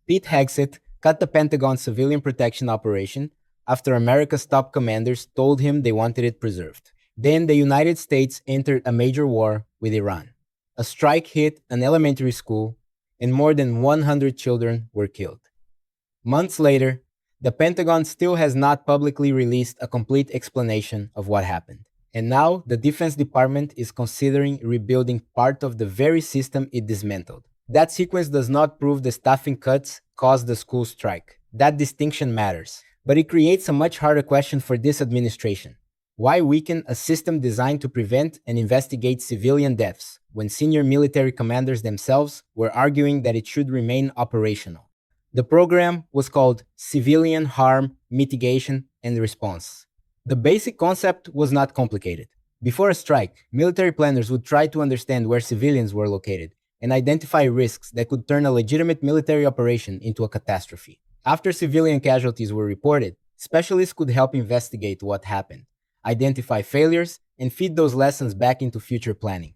Pete Hegseth cut the Pentagon's civilian protection operation after America's top commanders told him they wanted it preserved. Then the United States entered a major war with Iran. A strike hit an elementary school, and more than 100 children were killed. Months later, the Pentagon still has not publicly released a complete explanation of what happened. And now, the Defense Department is considering rebuilding part of the very system it dismantled. That sequence does not prove the staffing cuts caused the school strike. That distinction matters. But it creates a much harder question for this administration. Why weaken a system designed to prevent and investigate civilian deaths when senior military commanders themselves were arguing that it should remain operational? The program was called Civilian Harm Mitigation and Response. The basic concept was not complicated. Before a strike, military planners would try to understand where civilians were located and identify risks that could turn a legitimate military operation into a catastrophe. After civilian casualties were reported, specialists could help investigate what happened, identify failures, and feed those lessons back into future planning.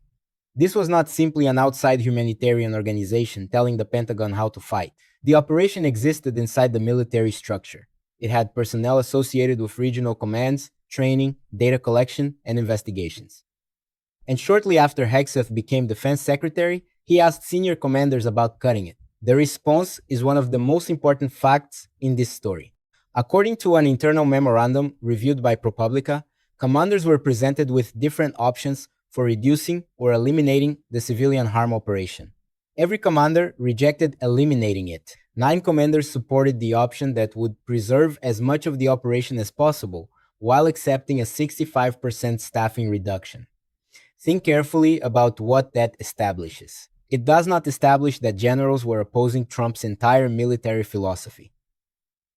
This was not simply an outside humanitarian organization telling the Pentagon how to fight. The operation existed inside the military structure. It had personnel associated with regional commands, training, data collection, and investigations. And shortly after Hegseth became defense secretary, he asked senior commanders about cutting it. The response is one of the most important facts in this story. According to an internal memorandum reviewed by ProPublica, commanders were presented with different options for reducing or eliminating the civilian harm operation. Every commander rejected eliminating it. 9 commanders supported the option that would preserve as much of the operation as possible while accepting a 65% staffing reduction. Think carefully about what that establishes. It does not establish that generals were opposing Trump's entire military philosophy.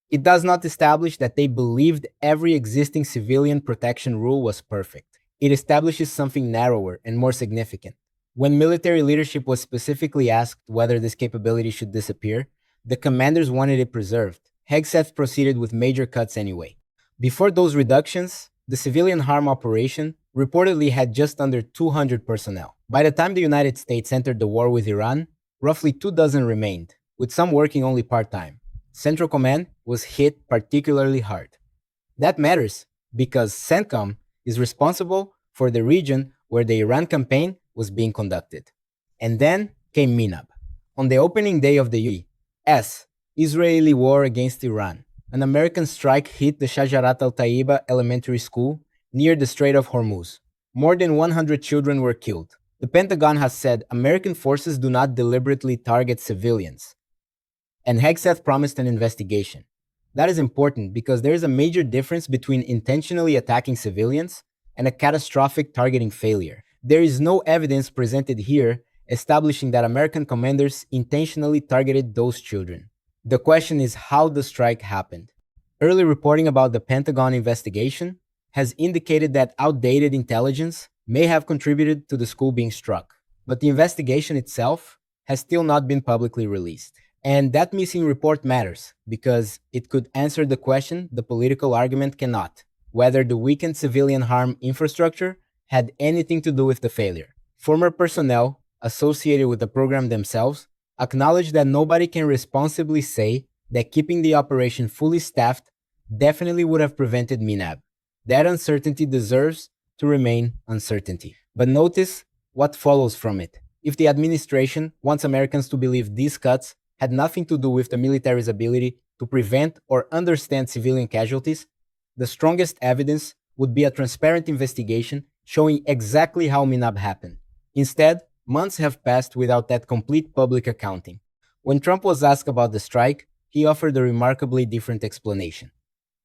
It does not establish that they believed every existing civilian protection rule was perfect. It establishes something narrower and more significant. When military leadership was specifically asked whether this capability should disappear, the commanders wanted it preserved. Hegseth proceeded with major cuts anyway. Before those reductions, the civilian harm operation reportedly had just under 200 personnel. By the time the United States entered the war with Iran, roughly 24 remained, with some working only part-time. Central Command was hit particularly hard. That matters because CENTCOM is responsible for the region where the Iran campaign was being conducted. And then came MINAB. On the opening day of the U.S. Israeli war against Iran, an American strike hit the Shajarat al-Taiba Elementary School near the Strait of Hormuz. More than 100 children were killed. The Pentagon has said American forces do not deliberately target civilians. And Hegseth promised an investigation. That is important because there is a major difference between intentionally attacking civilians and a catastrophic targeting failure. There is no evidence presented here establishing that American commanders intentionally targeted those children. The question is how the strike happened. Early reporting about the Pentagon investigation has indicated that outdated intelligence may have contributed to the school being struck, but the investigation itself has still not been publicly released. And that missing report matters because it could answer the question the political argument cannot, whether the weakened civilian harm infrastructure had anything to do with the failure. Former personnel associated with the program themselves acknowledge that nobody can responsibly say that keeping the operation fully staffed definitely would have prevented MINAB. That uncertainty deserves to remain uncertainty. But notice what follows from it. If the administration wants Americans to believe these cuts had nothing to do with the military's ability to prevent or understand civilian casualties, the strongest evidence would be a transparent investigation showing exactly how MINAB happened. Instead, months have passed without that complete public accounting. When Trump was asked about the strike, he offered a remarkably different explanation.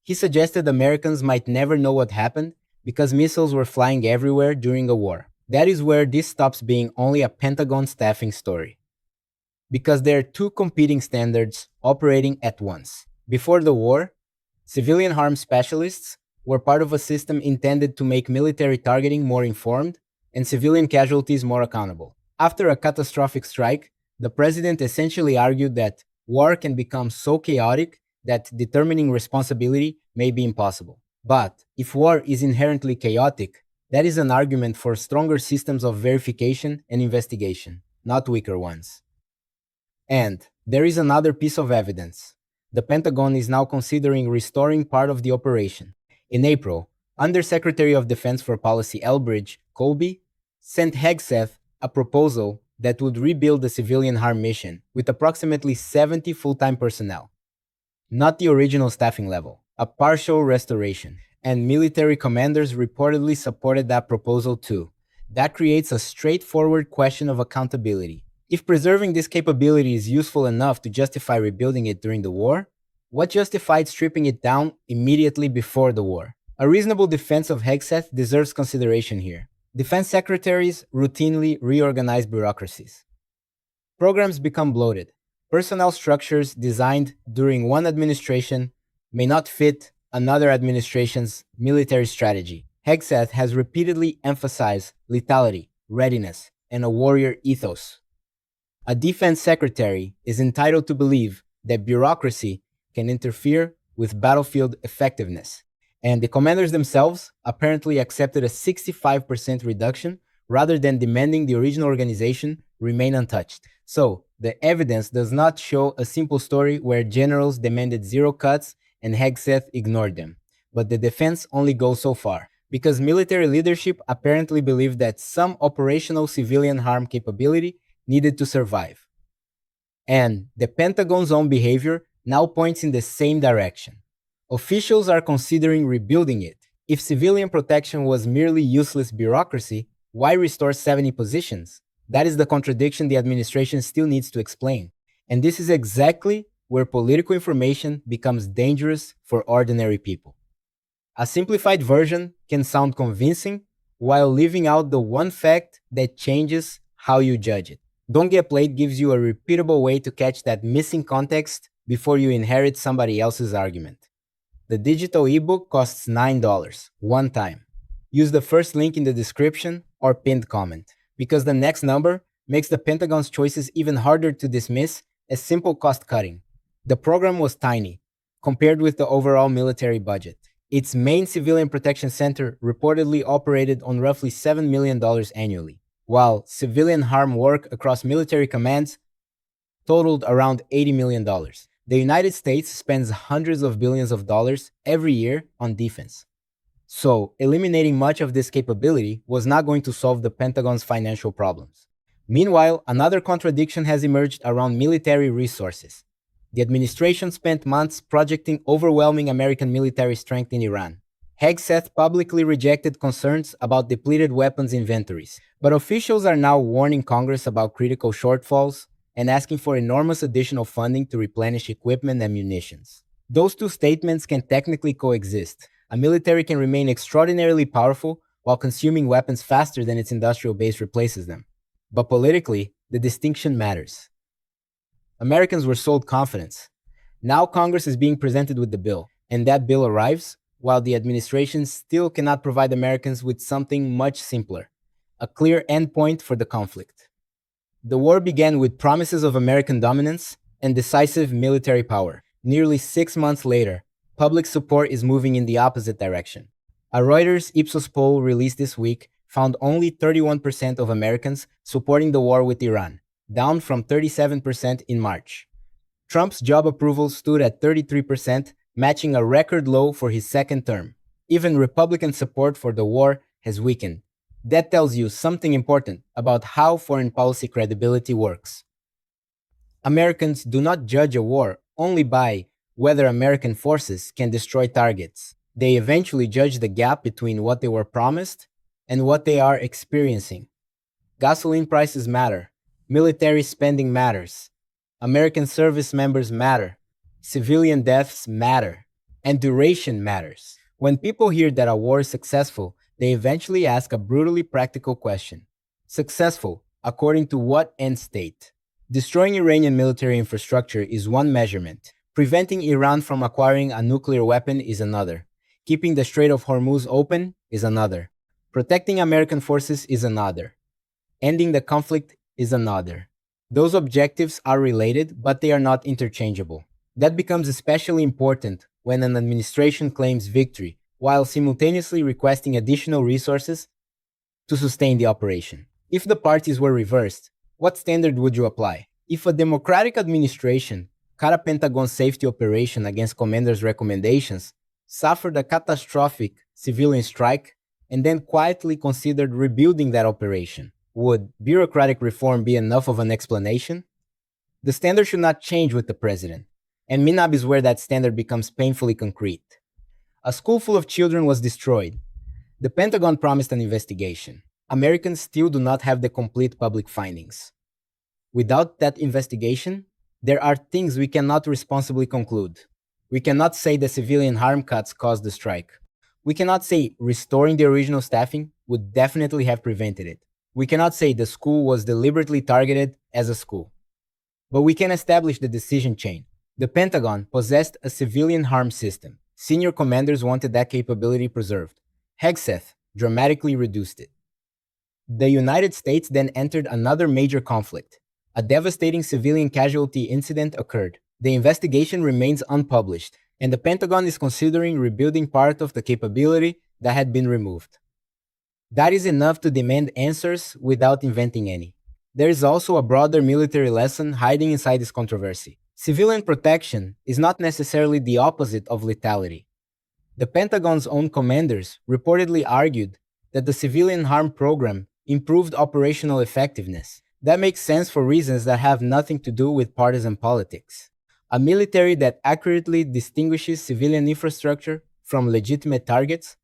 He suggested Americans might never know what happened because missiles were flying everywhere during a war. That is where this stops being only a Pentagon staffing story. Because there are 2 competing standards operating at once. Before the war, civilian harm specialists were part of a system intended to make military targeting more informed and civilian casualties more accountable. After a catastrophic strike, the president essentially argued that war can become so chaotic that determining responsibility may be impossible. But if war is inherently chaotic, that is an argument for stronger systems of verification and investigation, not weaker ones. And There is another piece of evidence. The Pentagon is now considering restoring part of the operation. In April, Undersecretary of Defense for Policy Elbridge Colby sent Hegseth a proposal that would rebuild the civilian harm mission with approximately 70 full-time personnel, not the original staffing level, a partial restoration. And military commanders reportedly supported that proposal too. That creates a straightforward question of accountability. If preserving this capability is useful enough to justify rebuilding it during the war, what justified stripping it down immediately before the war? A reasonable defense of Hegseth deserves consideration here. Defense secretaries routinely reorganize bureaucracies. Programs become bloated. Personnel structures designed during one administration may not fit another administration's military strategy. Hegseth has repeatedly emphasized lethality, readiness, and a warrior ethos. A defense secretary is entitled to believe that bureaucracy can interfere with battlefield effectiveness. And the commanders themselves apparently accepted a 65% reduction rather than demanding the original organization remain untouched. So, the evidence does not show a simple story where generals demanded zero cuts and Hegseth ignored them. But the defense only goes so far, because military leadership apparently believed that some operational civilian harm capability needed to survive. And the Pentagon's own behavior now points in the same direction. Officials are considering rebuilding it. If civilian protection was merely useless bureaucracy, why restore 70 positions? That is the contradiction the administration still needs to explain. And this is exactly where political information becomes dangerous for ordinary people. A simplified version can sound convincing while leaving out the one fact that changes how you judge it. Don't Get Played gives you a repeatable way to catch that missing context before you inherit somebody else's argument. The digital ebook costs $9, one time. Use the first link in the description or pinned comment, because the next number makes the Pentagon's choices even harder to dismiss as simple cost cutting. The program was tiny, compared with the overall military budget. Its main civilian protection center reportedly operated on roughly $7 million annually, while civilian harm work across military commands totaled around $80 million. The United States spends hundreds of billions of dollars every year on defense. So, eliminating much of this capability was not going to solve the Pentagon's financial problems. Meanwhile, another contradiction has emerged around military resources. The administration spent months projecting overwhelming American military strength in Iran. Hegseth publicly rejected concerns about depleted weapons inventories, but officials are now warning Congress about critical shortfalls and asking for enormous additional funding to replenish equipment and munitions. Those two statements can technically coexist. A military can remain extraordinarily powerful while consuming weapons faster than its industrial base replaces them. But politically, the distinction matters. Americans were sold confidence. Now Congress is being presented with the bill, and that bill arrives while the administration still cannot provide Americans with something much simpler, a clear endpoint for the conflict. The war began with promises of American dominance and decisive military power. Nearly 6 months later, public support is moving in the opposite direction. A Reuters Ipsos poll released this week found only 31% of Americans supporting the war with Iran, down from 37% in March. Trump's job approval stood at 33%, matching a record low for his second term. Even Republican support for the war has weakened. That tells you something important about how foreign policy credibility works. Americans do not judge a war only by whether American forces can destroy targets. They eventually judge the gap between what they were promised and what they are experiencing. Gasoline prices matter. Military spending matters. American service members matter. Civilian deaths matter. And duration matters. When people hear that a war is successful, they eventually ask a brutally practical question. Successful, according to what end state? Destroying Iranian military infrastructure is one measurement. Preventing Iran from acquiring a nuclear weapon is another. Keeping the Strait of Hormuz open is another. Protecting American forces is another. Ending the conflict is another. Those objectives are related, but they are not interchangeable. That becomes especially important when an administration claims victory, while simultaneously requesting additional resources to sustain the operation. If the parties were reversed, what standard would you apply? If a Democratic administration cut a Pentagon safety operation against commanders' recommendations, suffered a catastrophic civilian strike, and then quietly considered rebuilding that operation, would bureaucratic reform be enough of an explanation? The standard should not change with the president, and MINAB is where that standard becomes painfully concrete. A school full of children was destroyed. The Pentagon promised an investigation. Americans still do not have the complete public findings. Without that investigation, there are things we cannot responsibly conclude. We cannot say the civilian harm cuts caused the strike. We cannot say restoring the original staffing would definitely have prevented it. We cannot say the school was deliberately targeted as a school. But we can establish the decision chain. The Pentagon possessed a civilian harm system. Senior commanders wanted that capability preserved. Hegseth dramatically reduced it. The United States then entered another major conflict. A devastating civilian casualty incident occurred. The investigation remains unpublished, and the Pentagon is considering rebuilding part of the capability that had been removed. That is enough to demand answers without inventing any. There is also a broader military lesson hiding inside this controversy. Civilian protection is not necessarily the opposite of lethality. The Pentagon's own commanders reportedly argued that the civilian harm program improved operational effectiveness. That makes sense for reasons that have nothing to do with partisan politics. A military that accurately distinguishes civilian infrastructure from legitimate targets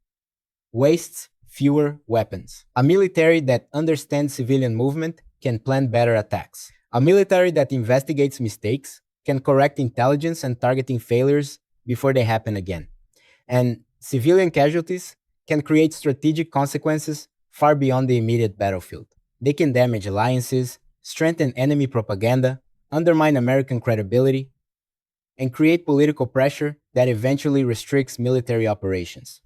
wastes fewer weapons. A military that understands civilian movement can plan better attacks. A military that investigates mistakes can correct intelligence and targeting failures before they happen again. And civilian casualties can create strategic consequences far beyond the immediate battlefield. They can damage alliances, strengthen enemy propaganda, undermine American credibility, and create political pressure that eventually restricts military operations.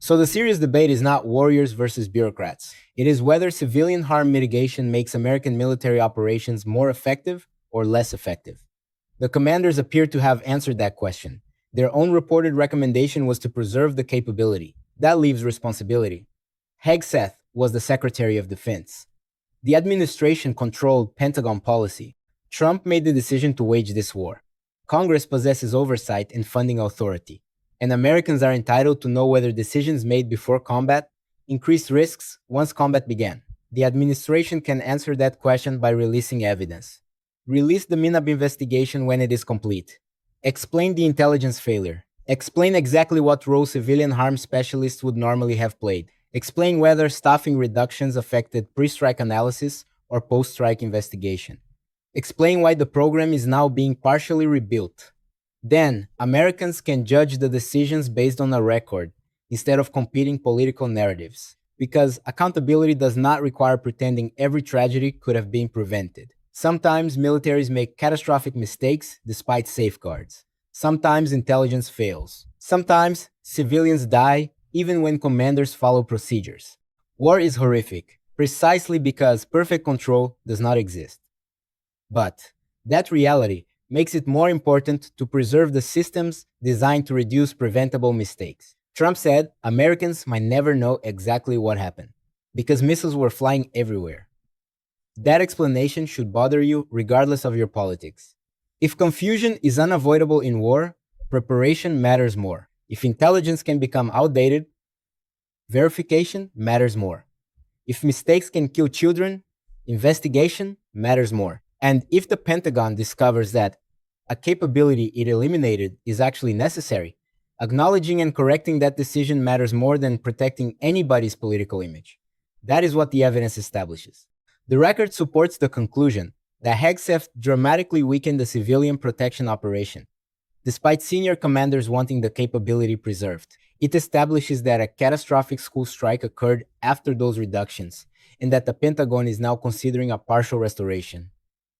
So the serious debate is not warriors versus bureaucrats. It is whether civilian harm mitigation makes American military operations more effective or less effective. The commanders appear to have answered that question. Their own reported recommendation was to preserve the capability. That leaves responsibility. Hegseth was the Secretary of Defense. The administration controlled Pentagon policy. Trump made the decision to wage this war. Congress possesses oversight and funding authority, and Americans are entitled to know whether decisions made before combat increased risks once combat began. The administration can answer that question by releasing evidence. Release the MINAB investigation when it is complete. Explain the intelligence failure. Explain exactly what role civilian harm specialists would normally have played. Explain whether staffing reductions affected pre-strike analysis or post-strike investigation. Explain why the program is now being partially rebuilt. Then, Americans can judge the decisions based on a record instead of competing political narratives. Because accountability does not require pretending every tragedy could have been prevented. Sometimes militaries make catastrophic mistakes despite safeguards. Sometimes intelligence fails. Sometimes civilians die even when commanders follow procedures. War is horrific, precisely because perfect control does not exist. But that reality makes it more important to preserve the systems designed to reduce preventable mistakes. Trump said Americans might never know exactly what happened, because missiles were flying everywhere. That explanation should bother you regardless of your politics. If confusion is unavoidable in war, preparation matters more. If intelligence can become outdated, verification matters more. If mistakes can kill children, investigation matters more. And if the Pentagon discovers that a capability it eliminated is actually necessary, acknowledging and correcting that decision matters more than protecting anybody's political image. That is what the evidence establishes. The record supports the conclusion that Hegseth dramatically weakened the civilian protection operation, despite senior commanders wanting the capability preserved. It establishes that a catastrophic school strike occurred after those reductions, and that the Pentagon is now considering a partial restoration.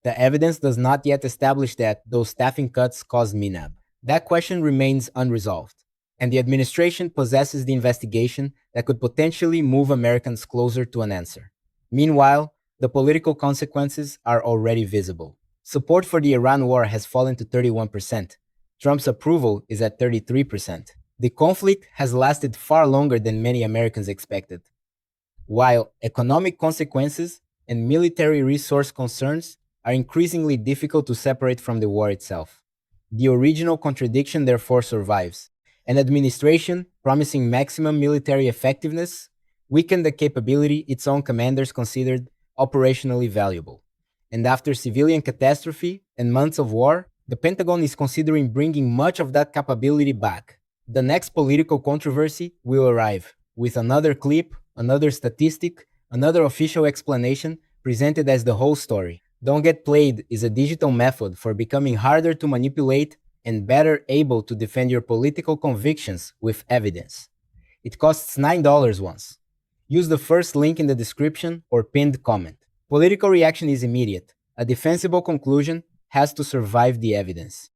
The evidence does not yet establish that those staffing cuts caused MINAB. That question remains unresolved, and the administration possesses the investigation that could potentially move Americans closer to an answer. Meanwhile, the political consequences are already visible. Support for the Iran war has fallen to 31%. Trump's approval is at 33%. The conflict has lasted far longer than many Americans expected. While economic consequences and military resource concerns are increasingly difficult to separate from the war itself. The original contradiction therefore survives. An administration promising maximum military effectiveness weakened the capability its own commanders considered operationally valuable. And after civilian catastrophe and months of war, the Pentagon is considering bringing much of that capability back. The next political controversy will arrive with another clip, another statistic, another official explanation presented as the whole story. Don't Get Played is a digital method for becoming harder to manipulate and better able to defend your political convictions with evidence. It costs $9 once. Use the first link in the description or pinned comment. Political reaction is immediate. A defensible conclusion has to survive the evidence.